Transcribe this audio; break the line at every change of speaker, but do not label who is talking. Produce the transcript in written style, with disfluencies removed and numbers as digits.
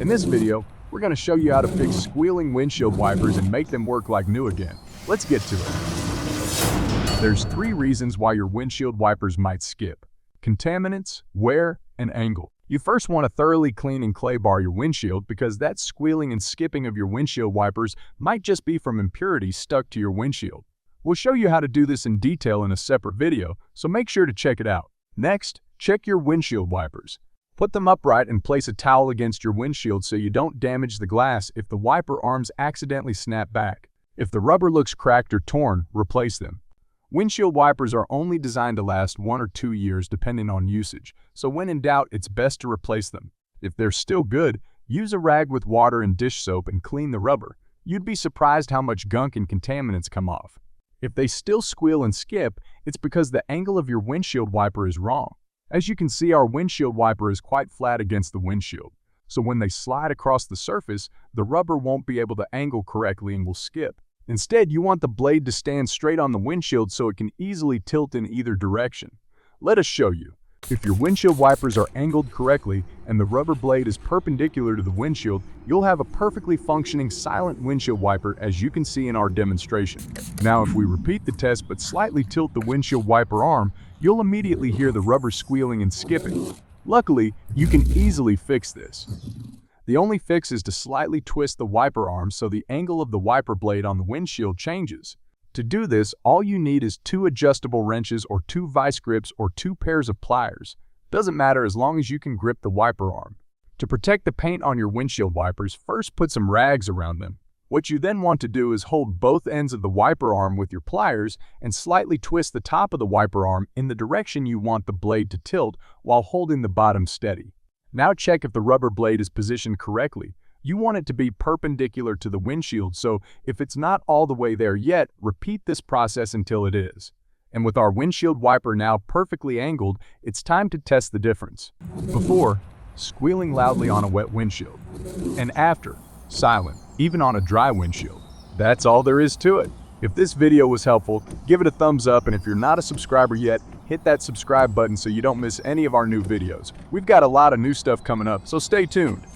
In this video, we're going to show you how to fix squealing windshield wipers and make them work like new again. Let's get to it. There's 3 reasons why your windshield wipers might skip: contaminants, wear, and angle. You first want to thoroughly clean and clay bar your windshield because that squealing and skipping of your windshield wipers might just be from impurities stuck to your windshield. We'll show you how to do this in detail in a separate video, so make sure to check it out. Next, check your windshield wipers. Put them upright and place a towel against your windshield so you don't damage the glass if the wiper arms accidentally snap back. If the rubber looks cracked or torn, replace them. Windshield wipers are only designed to last 1 or 2 years depending on usage, so when in doubt, it's best to replace them. If they're still good, use a rag with water and dish soap and clean the rubber. You'd be surprised how much gunk and contaminants come off. If they still squeal and skip, it's because the angle of your windshield wiper is wrong. As you can see, our windshield wiper is quite flat against the windshield, so when they slide across the surface, the rubber won't be able to angle correctly and will skip. Instead, you want the blade to stand straight on the windshield so it can easily tilt in either direction. Let us show you. If your windshield wipers are angled correctly and the rubber blade is perpendicular to the windshield, you'll have a perfectly functioning silent windshield wiper, as you can see in our demonstration. Now, if we repeat the test but slightly tilt the windshield wiper arm, you'll immediately hear the rubber squealing and skipping. Luckily, you can easily fix this. The only fix is to slightly twist the wiper arm so the angle of the wiper blade on the windshield changes. To do this, all you need is 2 adjustable wrenches or 2 vice grips or 2 pairs of pliers. Doesn't matter as long as you can grip the wiper arm. To protect the paint on your windshield wipers, first put some rags around them. What you then want to do is hold both ends of the wiper arm with your pliers and slightly twist the top of the wiper arm in the direction you want the blade to tilt while holding the bottom steady. Now check if the rubber blade is positioned correctly. You want it to be perpendicular to the windshield, so if it's not all the way there yet, repeat this process until it is. And with our windshield wiper now perfectly angled, it's time to test the difference. Before, squealing loudly on a wet windshield. And after, silent, even on a dry windshield. That's all there is to it. If this video was helpful, give it a thumbs up, and if you're not a subscriber yet, hit that subscribe button so you don't miss any of our new videos. We've got a lot of new stuff coming up, so stay tuned.